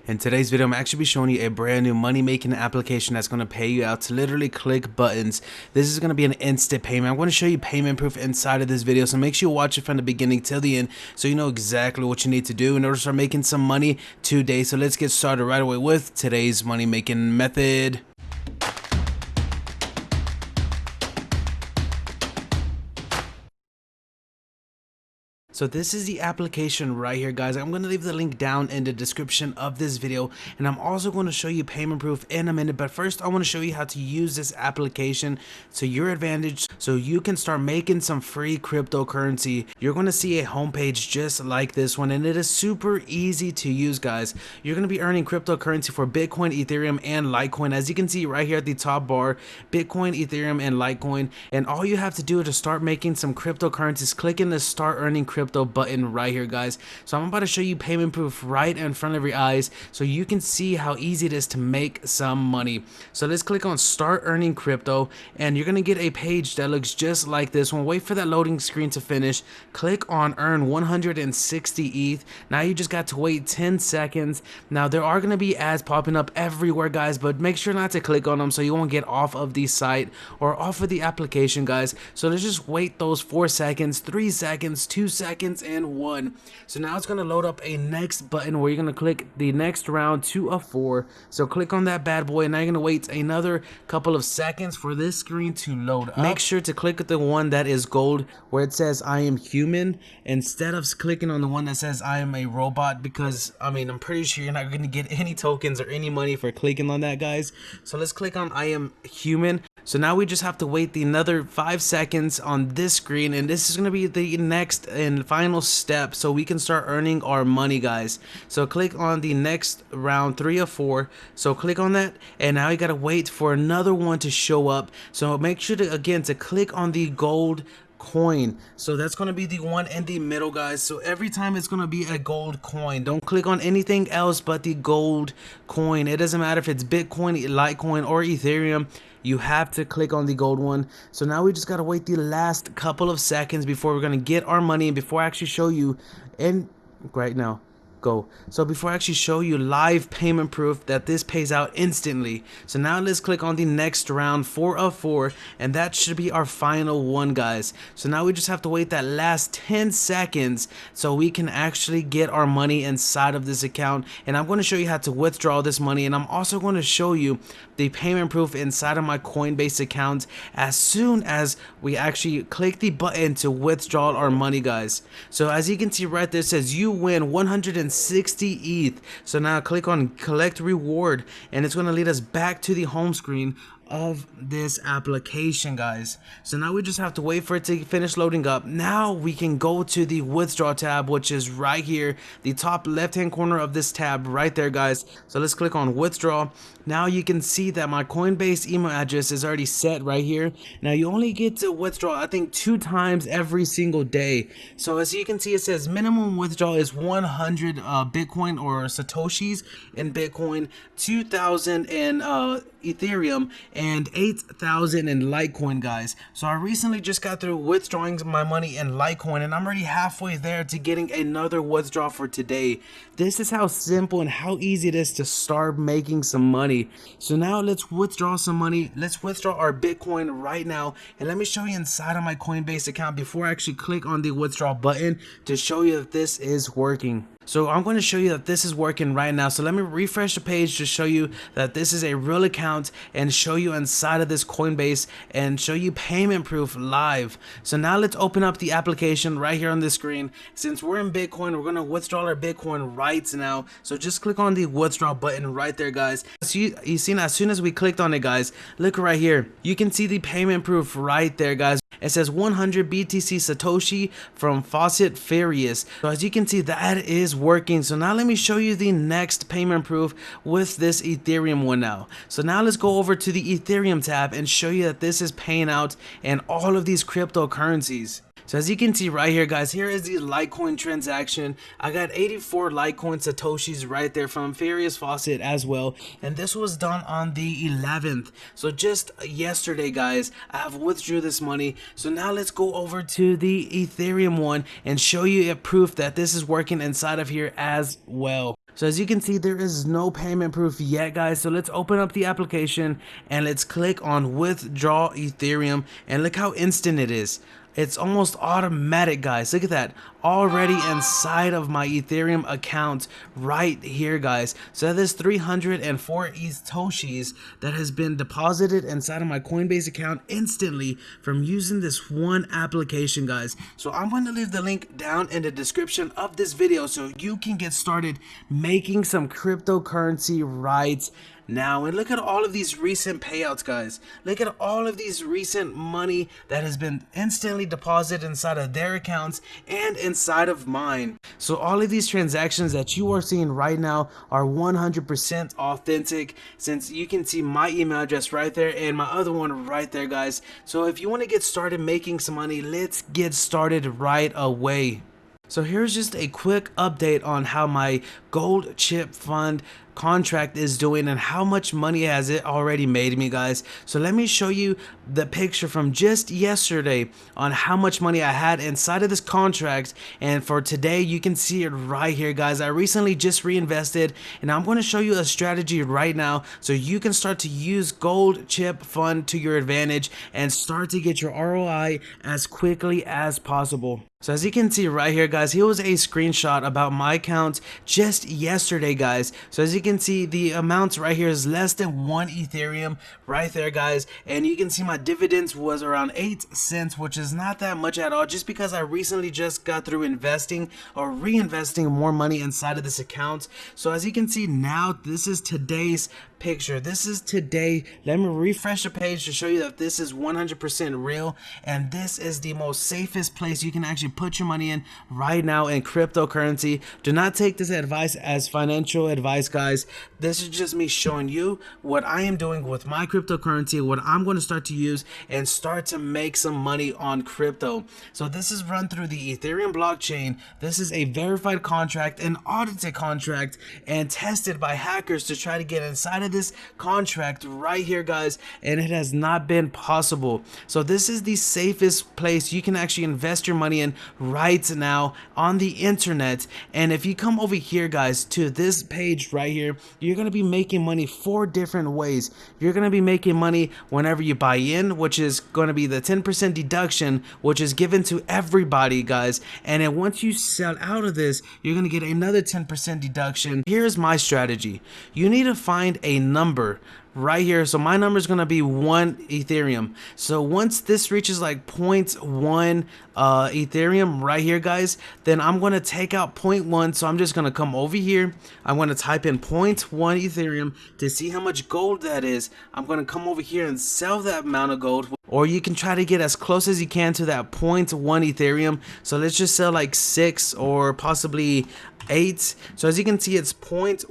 In today's video, I'm actually be showing you a brand new money making application that's going to pay you out to literally click buttons. This is going to be an instant payment. I'm going to show you payment proof inside of this video, so make sure you watch it from the beginning till the end so you know exactly what you need to do in order to start making some money today. So let's get started right away with today's money making method. So this is the application right here, guys. I'm going to leave the link down in the description of this video, and I'm also going to show you payment proof in a minute. But first, I want to show you how to use this application to your advantage so you can start making some free cryptocurrency. You're going to see a homepage just like this one, and it is super easy to use, guys. You're going to be earning cryptocurrency for Bitcoin, Ethereum, and Litecoin. As you can see right here at the top bar, Bitcoin, Ethereum, and Litecoin. And all you have to do to start making some cryptocurrencies, click in the start earning crypto button right here, guys. So I'm about to show you payment proof right in front of your eyes so you can see how easy it is to make some money. So let's click on start earning crypto, and you're gonna get a page that looks just like this one. Wait for that loading screen to finish. Click on earn 160 ETH. Now you just got to wait 10 seconds. Now there are gonna be ads popping up everywhere, guys, but make sure not to click on them so you won't get off of the site or off of the application, guys. So let's just wait those 4 seconds, 3 seconds, 2 seconds, and 1. So now it's going to load up a next button where you're going to click the next round 2 of 4. So click on that bad boy, and now you're going to wait another couple of seconds for this screen to load up. Make sure to click the one that is gold where it says I am human instead of clicking on the one that says I am a robot, because I mean, I'm pretty sure you're not going to get any tokens or any money for clicking on that, guys. So let's click on I am human. So now we just have to wait another 5 seconds on this screen, and this is going to be the next and final step so we can start earning our money, guys. So click on the next round 3 of 4. So click on that, and now you got to wait for another one to show up. So make sure to again to click on the gold coin. So that's going to be the one in the middle, guys. So every time it's going to be a gold coin. Don't click on anything else but the gold coin. It doesn't matter if it's Bitcoin, Litecoin, or Ethereum. You have to click on the gold one. So now we just got to wait the last couple of seconds before we're going to get our money, and before I actually show you, and right now, go. So before I actually show you live payment proof that this pays out instantly. So now let's click on the next round 4 of 4, and that should be our final one, guys. So now we just have to wait that last 10 seconds so we can actually get our money inside of this account. And I'm going to show you how to withdraw this money, and I'm also going to show you the payment proof inside of my Coinbase account as soon as we actually click the button to withdraw our money, guys. So as you can see right there, it says you win 160 ETH. So now click on collect reward, and it's going to lead us back to the home screen of this application, guys. So now we just have to wait for it to finish loading up. Now we can go to the withdraw tab, which is right here, the top left hand corner of this tab right there, guys. So let's click on withdraw. Now you can see that my Coinbase email address is already set right here. Now you only get to withdraw, I think, 2 times every single day. So as you can see, it says minimum withdrawal is 100 Bitcoin or Satoshis in Bitcoin, 2,000 in Ethereum, and 8,000 in Litecoin, guys. So I recently just got through withdrawing my money in Litecoin, and I'm already halfway there to getting another withdrawal for today. This is how simple and how easy it is to start making some money. So now let's withdraw some money. Let's withdraw our Bitcoin right now, and let me show you inside of my Coinbase account before I actually click on the withdraw button to show you that this is working. So I'm going to show you that this is working right now. So let me refresh the page to show you that this is a real account, and show you inside of this Coinbase and show you payment proof live. So now let's open up the application right here on the screen. Since we're in Bitcoin, we're going to withdraw our Bitcoin right now. So just click on the withdraw button right there, guys. So you seen as soon as we clicked on it, guys, look right here. You can see the payment proof right there, guys. It says 100 BTC Satoshi from Faucet Furious. So as you can see, that is working. So now let me show you the next payment proof with this Ethereum one now. So now let's go over to the Ethereum tab and show you that this is paying out in all of these cryptocurrencies. So as you can see right here, guys, here is the Litecoin transaction. I got 84 Litecoin Satoshis right there from Furious Faucet as well. And this was done on the 11th. So just yesterday, guys, I have withdrew this money. So now let's go over to the Ethereum one and show you a proof that this is working inside of here as well. So as you can see, there is no payment proof yet, guys. So let's open up the application and let's click on withdraw Ethereum, and look how instant it is. It's almost automatic, guys. Look at that. Already inside of my Ethereum account right here, guys. So there's 304 Satoshis that has been deposited inside of my Coinbase account instantly from using this one application, guys. So I'm going to leave the link down in the description of this video so you can get started making some cryptocurrency right now. And look at all of these recent payouts, guys. Look at all of these recent money that has been instantly deposited inside of their accounts and inside of mine. So all of these transactions that you are seeing right now are 100% authentic, since you can see my email address right there and my other one right there, guys. So if you want to get started making some money, let's get started right away. So here's just a quick update on how my gold chip fund contract is doing and how much money has it already made me, guys. So let me show you the picture from just yesterday on how much money I had inside of this contract, and for today you can see it right here, guys. I recently just reinvested, and I'm going to show you a strategy right now so you can start to use gold chip fund to your advantage and start to get your ROI as quickly as possible. So as you can see right here, guys, here was a screenshot about my account just yesterday, guys. So as you can see, the amounts right here is less than 1 Ethereum right there, guys. And you can see my dividends was around 8 cents, which is not that much at all, just because I recently just got through investing or reinvesting more money inside of this account. So as you can see now, this is today's picture. This is today. Let me refresh the page to show you that this is 100% real, and this is the most safest place you can actually put your money in right now in cryptocurrency. Do not take this advice as financial advice, guys. This is just me showing you what I am doing with my cryptocurrency, what I'm going to start to use and start to make some money on crypto. So this is run through the Ethereum blockchain. This is a verified contract, an audited contract, and tested by hackers to try to get inside of this contract right here, guys, and it has not been possible. So this is the safest place you can actually invest your money in right now on the internet. And if you come over here, guys, to this page right here, you're going to be making money 4 different ways. You're going to be making money whenever you buy in, which is going to be the 10% deduction, which is given to everybody, guys. And then once you sell out of this, you're going to get another 10% deduction. Here's my strategy. You need to find a number right here. So my number is going to be 1 Ethereum. So once this reaches like 0.1 Ethereum right here, guys, then I'm going to take out 0.1. So I'm just going to come over here. I'm going to type in 0.1 Ethereum to see how much gold that is. I'm going to come over here and sell that amount of gold, or you can try to get as close as you can to that 0.1 Ethereum. So let's just sell like 6 or possibly 8. So as you can see, it's 0.11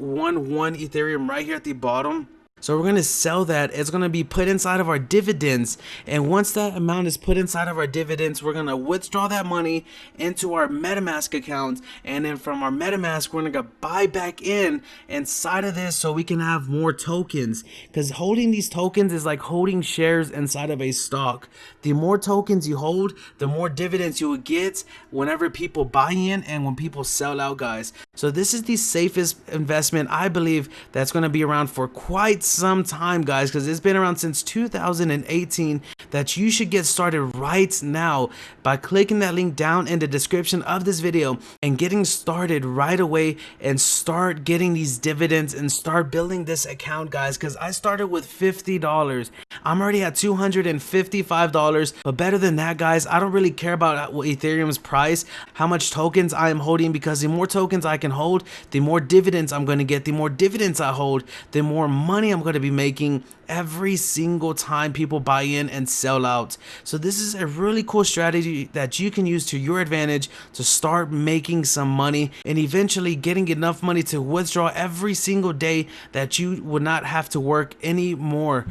Ethereum right here at the bottom. So we're going to sell that. It's going to be put inside of our dividends. And once that amount is put inside of our dividends, we're going to withdraw that money into our MetaMask account. And then from our MetaMask, we're going to buy back in inside of this so we can have more tokens. Because holding these tokens is like holding shares inside of a stock. The more tokens you hold, the more dividends you will get whenever people buy in and when people sell out, guys. So this is the safest investment, I believe, that's going to be around for quite some time, guys, because it's been around since 2018, that you should get started right now by clicking that link down in the description of this video and getting started right away and start getting these dividends and start building this account, guys, because I started with $50. I'm already at $255, but better than that, guys, I don't really care about Ethereum's price, how much tokens I am holding, because the more tokens I can hold, the more dividends I'm going to get. The more dividends I hold, the more money I'm going to be making every single time people buy in and sell out. So this is a really cool strategy that you can use to your advantage to start making some money and eventually getting enough money to withdraw every single day that you would not have to work anymore.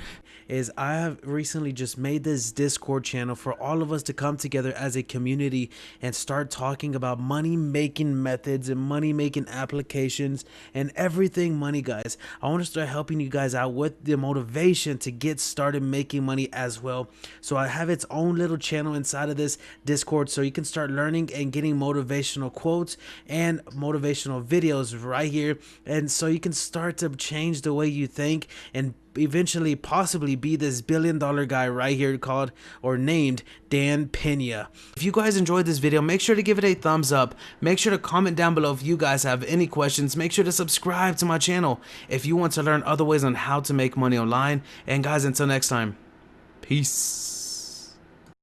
is I have recently just made this Discord channel for all of us to come together as a community and start talking about money making methods and money making applications and everything money, guys. I want to start helping you guys out with the motivation to get started making money as well. So I have its own little channel inside of this Discord, so you can start learning and getting motivational quotes and motivational videos right here, and so you can start to change the way you think and eventually possibly be this billion-dollar guy right here called or named Dan Pena. If you guys enjoyed this video, make sure to give it a thumbs up. Make sure to comment down below if you guys have any questions. Make sure to subscribe to my channel if you want to learn other ways on how to make money online. And guys, until next time, peace.